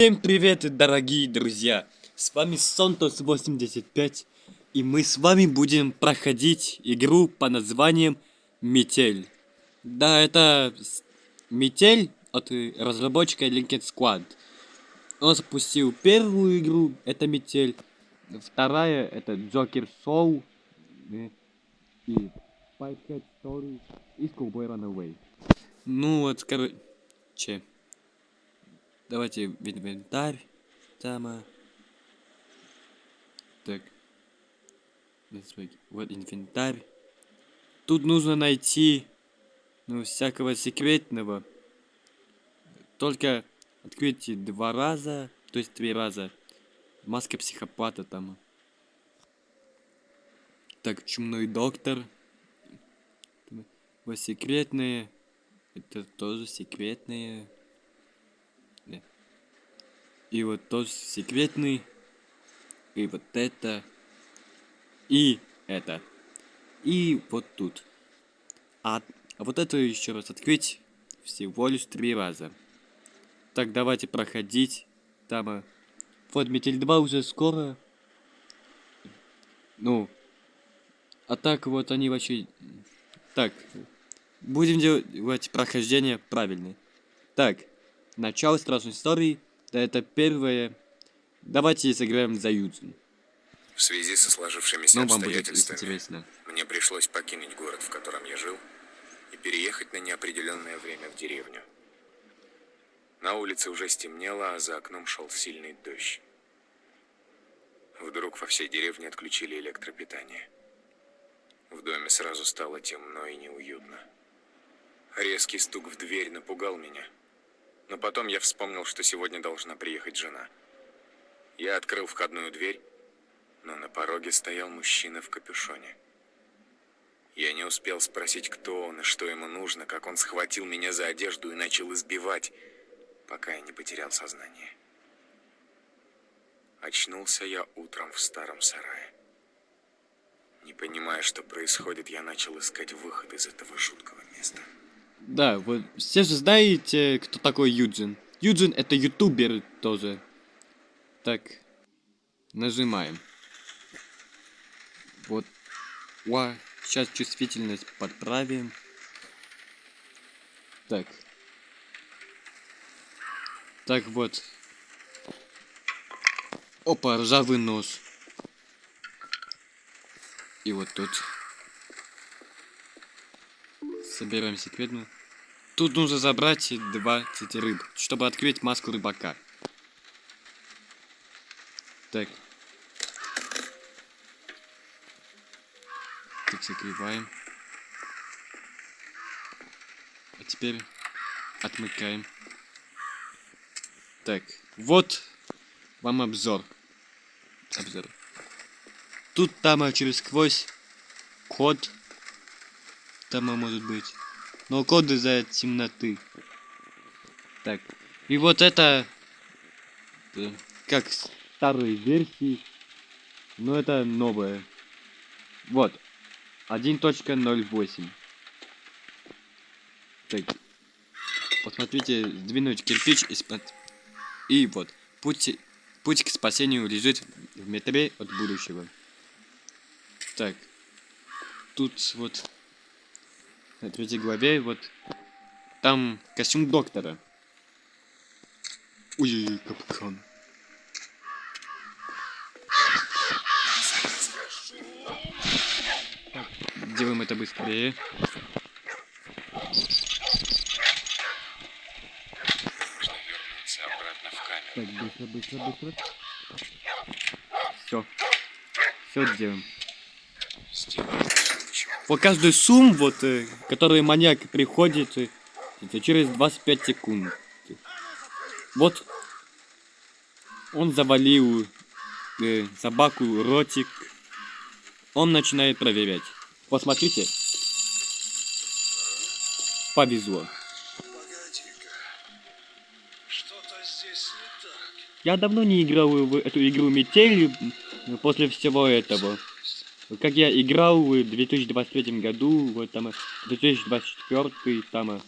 Всем привет, дорогие друзья! С вами Сонтос85, и мы с вами будем проходить игру по названием Метель. Да, это Метель от разработчика Linked Squad. Он запустил первую игру, это Метель. Вторая, это Joker Soul. И Five Cat Story и Schoolboy Runaway. Ну вот, короче. Давайте в инвентарь. Там. Так. Вот инвентарь. Тут нужно найти, всякого секретного. Только откройте 2 раза, то есть 3 раза. Маска психопата там. Так, чумной доктор. Вот секретные. Это тоже секретные. Да. И вот тоже секретный. И вот это. И это. И вот тут. А вот это еще раз открыть всего лишь 3 раза. Так, давайте проходить. Там. Вот Метель 2 уже скоро. А так вот они вообще. Так. Будем делать прохождение правильно. Так. Начало страшной истории. Да, это первое. Давайте сыграем за Юдзин. В связи со сложившимися обстоятельствами мне пришлось покинуть город, в котором я жил, и переехать на неопределенное время в деревню. На улице уже стемнело, а за окном шел сильный дождь. Вдруг во всей деревне отключили электропитание. В доме сразу стало темно и неуютно. Резкий стук в дверь напугал меня. Но потом я вспомнил, что сегодня должна приехать жена. Я открыл входную дверь, но на пороге стоял мужчина в капюшоне. Я не успел спросить, кто он и что ему нужно, как он схватил меня за одежду и начал избивать, пока я не потерял сознание. Очнулся я утром в старом сарае. Не понимая, что происходит, я начал искать выход из этого жуткого места. Да, вот все же знаете, кто такой Юджин. Юджин это ютубер тоже. Так, нажимаем. Вот. Сейчас чувствительность подправим. Так. Так вот. Опа, ржавый нож. И вот тут. Собираем секретную. Тут нужно забрать 20 рыб, чтобы открыть маску рыбака. Так. Так, закрываем. А теперь отмыкаем. Так, вот вам обзор. Тут там через сквозь код. Там может быть. Но код из-за темноты. Так. И вот это как старые версии. Но это новое. Вот. 1.08. Так. Посмотрите, сдвинуть кирпич и вот. Путь к спасению лежит в метре от будущего. Так. Тут вот на 3 главе вот там костюм доктора. Ой, капкан. Делаем это быстрее. Нужно вернуться обратно в камеру. Так, быстро. Все делаем. Вот каждый шум, вот, который маньяк приходит, это через 25 секунд. Вот он завалил собаку ротик. Он начинает проверять. Посмотрите. Повезло. Я давно не играл в эту игру Метель после всего этого. Как я играл в 2023 году, вот там 2024 там.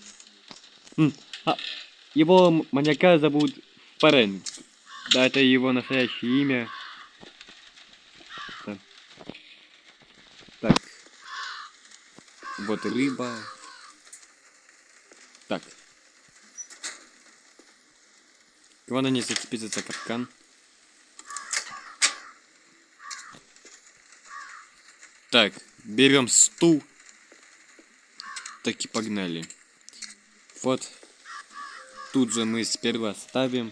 Его маньяка зовут Фрэнк. Да, это его настоящее имя. Да. Так. Вот рыба. Так. Главное не зацепиться за капкан. Так, берем стул. Так и погнали. Вот. Тут же мы сперва ставим.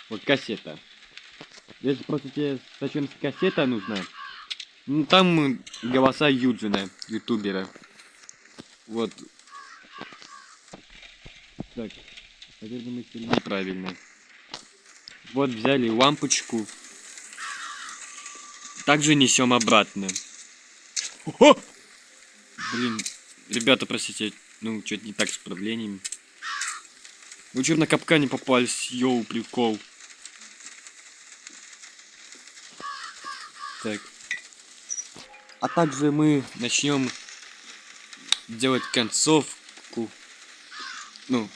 Вот кассета. Если спросите, зачем кассета нужна? Ну, там голоса Юджина, ютубера. Вот. Так. Наверное, мы сделали неправильно. Вот взяли лампочку. Также несем обратно. О! Блин, ребята, простите, ну, что-то не так с управлением. Ну, что на капкане попались, йоу, прикол. Так. А также мы начнем делать концовку. Ну.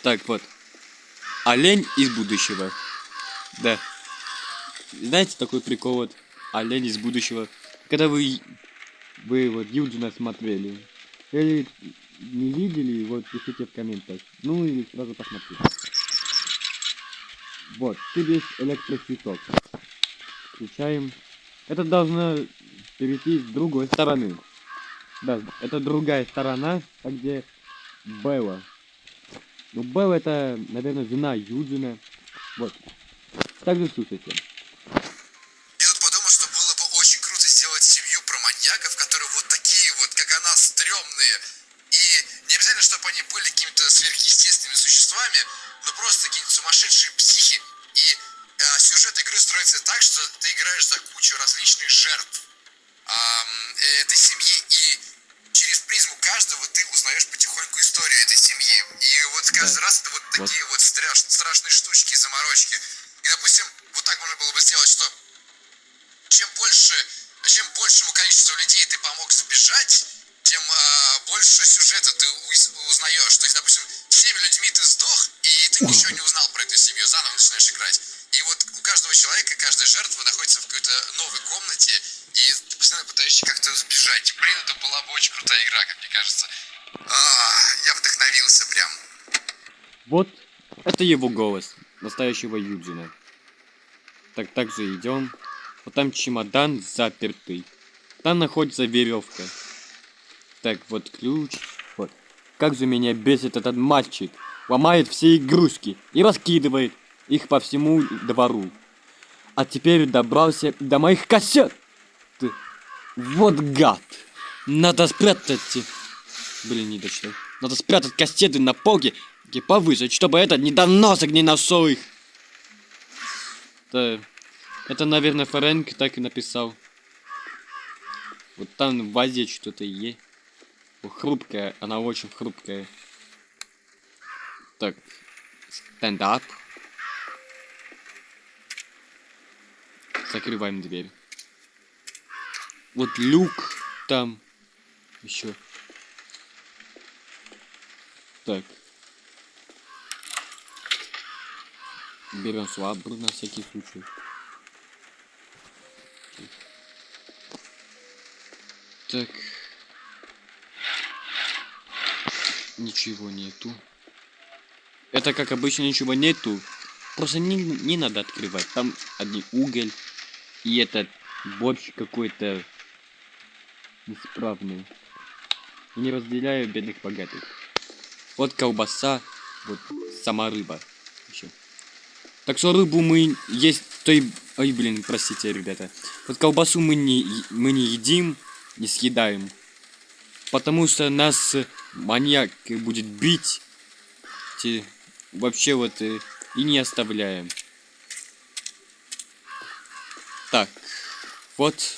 Так, вот. Олень из будущего. Да. Знаете такой прикол вот? Олень из будущего. Когда вы вот Юджина смотрели. Или не видели, вот пишите в комментариях. Ну или сразу посмотрите. Вот, тут есть электрощиток. Включаем. Это должно перейти с другой стороны. Да, это другая сторона, где Белла. Ну, Белла это, наверное, жена Юджина. Вот. Также слушайте. Я тут подумал, что было бы очень круто сделать семью про маньяков, которые вот такие вот, как она, стрёмные. И не обязательно, чтобы они были какими-то сверхъестественными существами, но просто какие-нибудь сумасшедшие психи. И сюжет игры строится так, что ты играешь за кучу различных жертв этой семьи. И через призму каждого ты узнаешь потихоньку историю этой семьи. И вот каждый раз это вот такие вот страшные штучки, заморочки. И, допустим, вот так можно было бы сделать, что чем большему количеству людей ты помог сбежать, тем больше сюжета ты узнаешь. То есть, допустим, 7 людьми ты сдох, и ты ничего не узнал про эту семью, заново начинаешь играть. И вот у каждого человека, каждая жертва находится в какой-то новой комнате, и ты постоянно пытаешься как-то сбежать. Блин, это была бы очень крутая игра, как мне кажется. Я вдохновился прям. Вот это его голос, настоящего Юджина. Так, также идем. Вот там чемодан запертый. Там находится веревка. Так, вот ключ. Вот. Как же меня бесит этот мальчик. Ломает все игрушки и раскидывает их по всему двору. А теперь добрался до моих кассет. Вот гад. Надо спрятать. Блин, не дочитал. Надо спрятать кассеты на полке и повысить, чтобы этот недоносок не нашел их. Да. Это, наверное, Фрэнк так и написал. Вот там в вазе что-то есть. Хрупкая, она очень хрупкая. Так. Стендап. Закрываем дверь. Вот люк там. Еще. Так. Берем швабру на всякий случай. Так. Ничего нету. Это как обычно ничего нету. Просто не надо открывать. Там один уголь. И этот борщ какой-то неисправный. И не разделяю бедных богатых. Вот колбаса. Вот сама рыба. Еще. Так что рыбу мы есть... Ой, блин, простите, ребята. Вот колбасу мы не едим, не съедаем. Потому что нас маньяк будет бить. Вообще вот и не оставляем. Так. Вот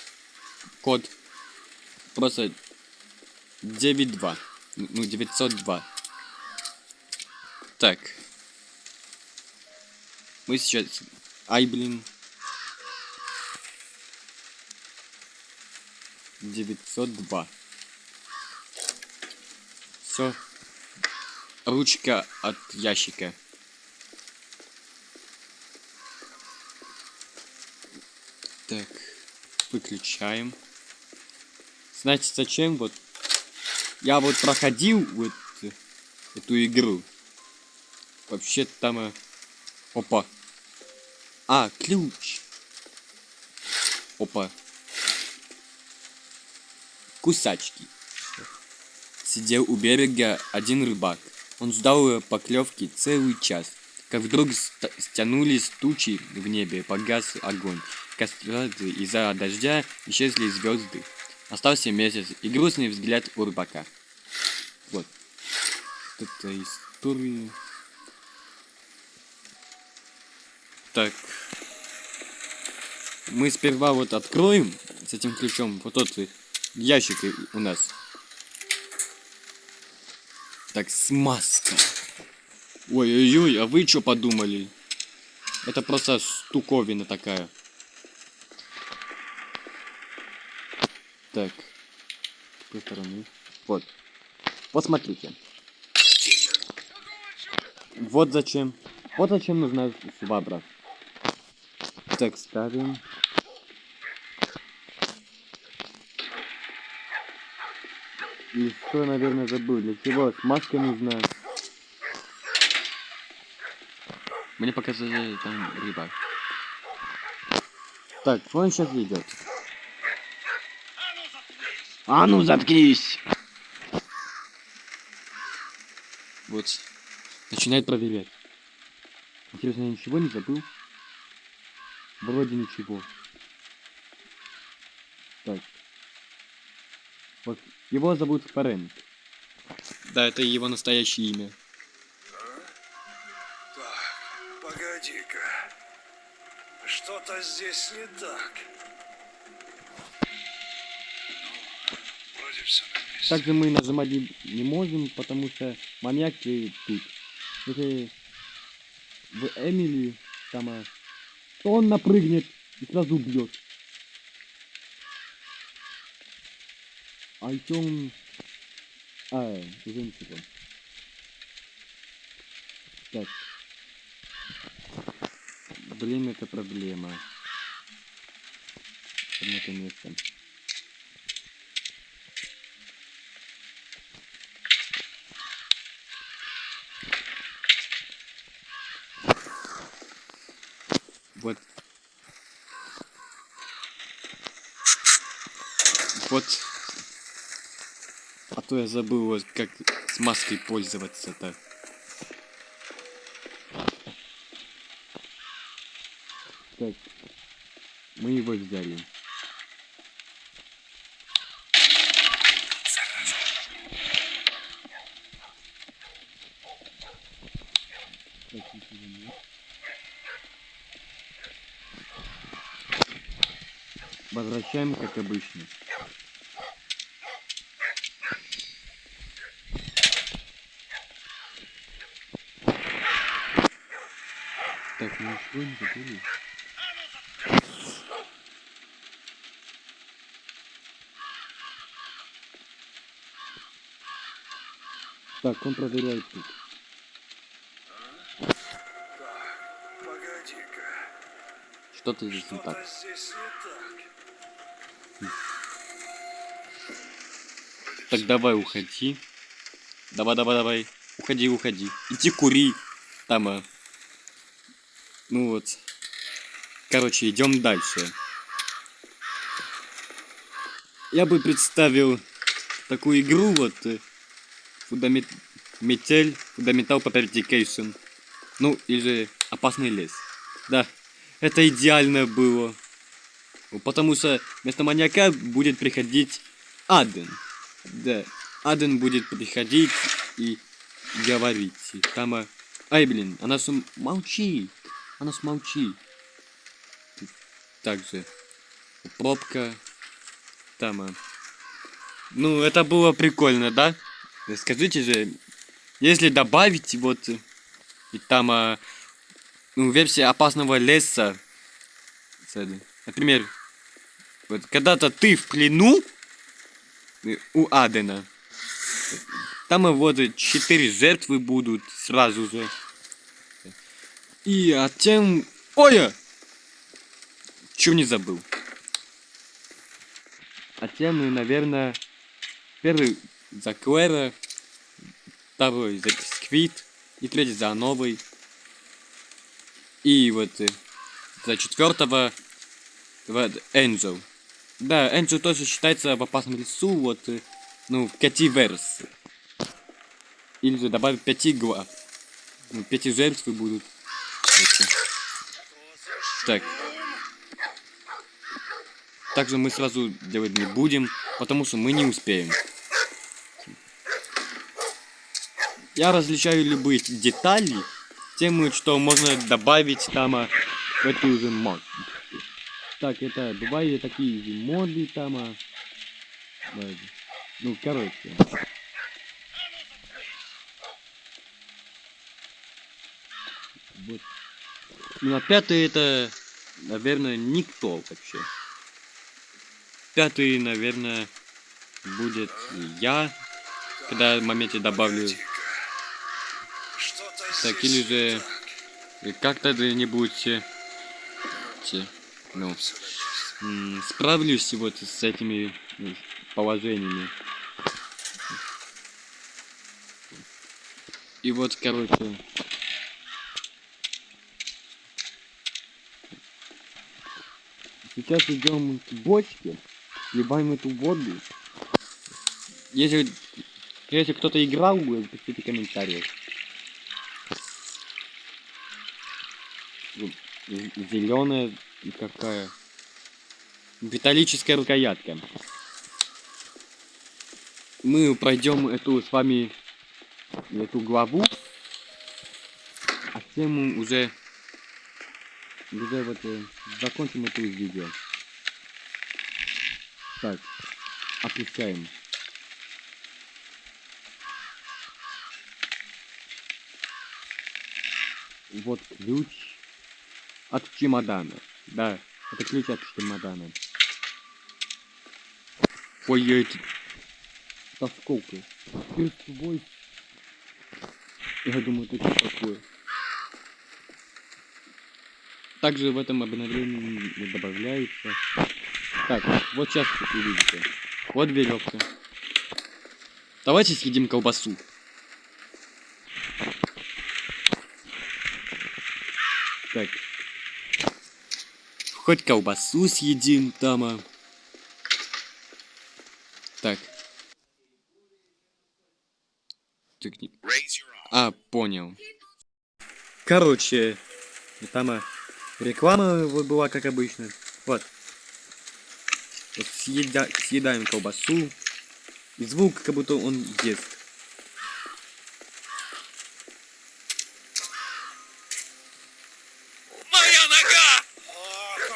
код. Просто 9.2. Ну, 902. Так. Мы сейчас... Ай, блин. 902. Все. ручка от ящика. Так, выключаем. Знаете зачем? Вот я вот проходил вот эту игру. Вообще там... Опа. А, ключ. Опа. Кусачки. Сидел у берега один рыбак. Он ждал поклевки целый час. Как вдруг стянулись тучи в небе, погас огонь. Из-за дождя исчезли звезды. Остался месяц и грустный взгляд у рыбака. Вот. Это история. Так. Мы сперва вот откроем с этим ключом вот тот ящик у нас. Так, смазка. Ой-ой-ой, а вы что подумали? Это просто штуковина такая. Так. С какой стороны? Вот. Посмотрите. Вот зачем. Вот зачем нужна швабра. Так, ставим. И что, наверное, забыл. Для чего смазка нужна? Мне показали там рыба. Так, он сейчас идет. А ну заткнись! Вот. Начинает проверять. Интересно, я ничего не забыл? Вроде ничего. Так. Вот. Его зовут Фрэнк. Да, это его настоящее имя. Так, погоди-ка. Что-то здесь не так. Ну, вроде все на месте. Также мы нажимать не можем, потому что маньяк тут. Если в Эмили там, то он напрыгнет и сразу убьет. А еще он... уже ничего. Так. Блин, это проблема. Там это место. Вот. Вот. А то я забыл, вот, как с маской пользоваться-то. Так. Мы его взяли. Возвращаем, как обычно. Так, мы ничего не забыли. Так, он проверяет тут. Так, погоди-ка. Что-то здесь не так. Что-то здесь не так. Так давай уходи. Давай. Уходи. Иди кури. Там, ну вот. Короче, идем дальше. Я бы представил такую игру, вот, Метель, Fundamental Pacification. Ну, или Опасный лес. Да, это идеально было. Потому что вместо маньяка будет приходить Аден. Да, Аден будет приходить и говорить. Там, ай, блин, она молчит. Она смолчит. Также пробка. Там, ну, это было прикольно, да? Скажите же, если добавить вот и там, ну, версия Опасного леса, например, вот когда-то ты в плену у Адена, Там вот 4 жертвы будут сразу же. И тем... Ой! Чего не забыл? Тем, наверное, первый за Клэра, второй за Сквид, и третий за Новый. И вот за четвертого вот Энджел. Да, Энджел тоже считается в опасном лесу, вот, ну, в 5 верс. Или же добавить 5 глав. Ну, 5 жертв будут. Так. Также мы сразу делать не будем, потому что мы не успеем. Я различаю любые детали, тем, что можно добавить там в эту же мод. Так, это бывают такие же моды там. Ну, короче. Вот. Ну, а пятый это, наверное, никто вообще. Пятый, наверное, будет я, когда в моменте добавлю. Так, или же как-то где-нибудь, ну, справлюсь вот с этими положениями. И вот, короче, сейчас идем к бочке, сливаем эту воду. Если кто-то играл, пишите комментарии. Зеленая какая металлическая рукоятка. Мы пройдем эту с вами эту главу, а тем уже вот закончим это видео. Так, опускаем. Вот ключ от чемодана. Да, это ключ от чемодана. Ой, эти... Да сколько? Твой. Я думаю, это что такое? Также в этом обновлении не добавляется. Так, вот сейчас вы видите. Вот веревка. Давайте съедим колбасу. Так. Хоть колбасу съедим там. Так. Понял. Короче, там реклама вот была, как обычно. Вот. Вот съедаем колбасу. И звук, как будто он ест. Моя нога!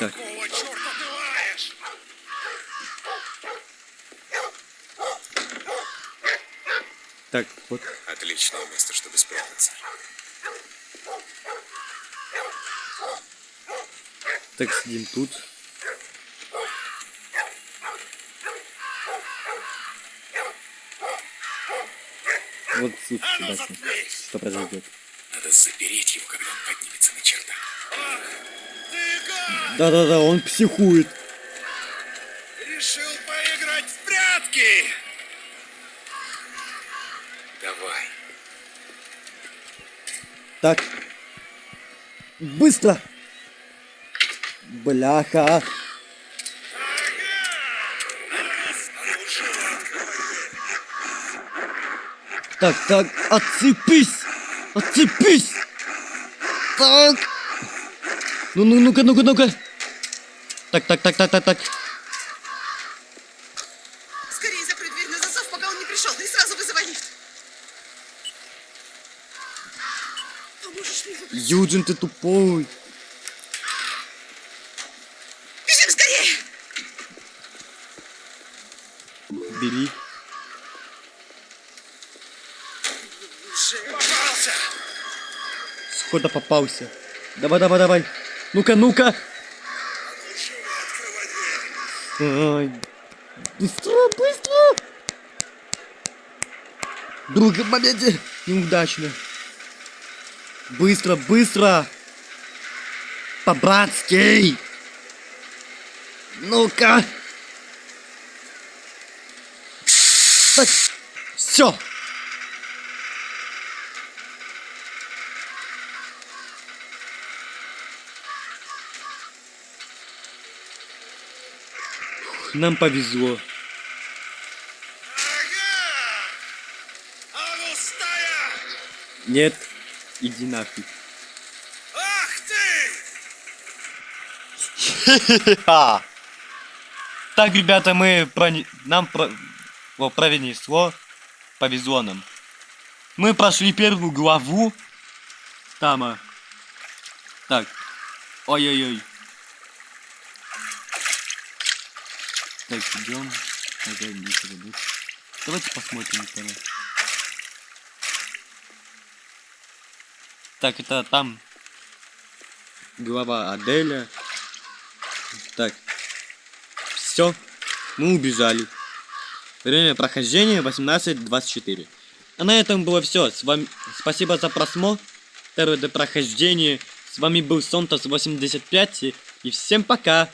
Так. Какого черта ты лаешь? Так, вот. Отличное место, чтобы спрятаться. Так, сидим тут. Вот тут сюда. Что произойдет? Надо запереть его, когда он поднимется на чердак. Да-да-да, он психует. Решил поиграть в прятки! Давай. Так. Быстро! Бляха! Так, отцепись! Отцепись! Так! Ну-ка. Так. Скорее закрой дверь на засов, пока он не пришел, и сразу вызывай лифт. Поможешь мне выбраться? Юджин, ты тупой. Бежим скорее! Бери. Попался! Схода попался. Давай. Ну-ка. Ай. Быстро. В другом моменте неудачно. Быстро, быстро! По-братски! Ну-ка! Так, все! Нам повезло. А ну, стая! Нет, иди нафиг. Ах ты! Так, ребята, нам пронесло, повезло нам. Мы прошли первую главу. Там, так. Ой-ой-ой. Так, идем. Давайте посмотрим тогда. Так, это там глава Аделя. Так. Все. Мы убежали. Время прохождения 18:24. А на этом было все. С вами спасибо за просмотр. Это прохождение. С вами был Сонтос 85. И всем пока.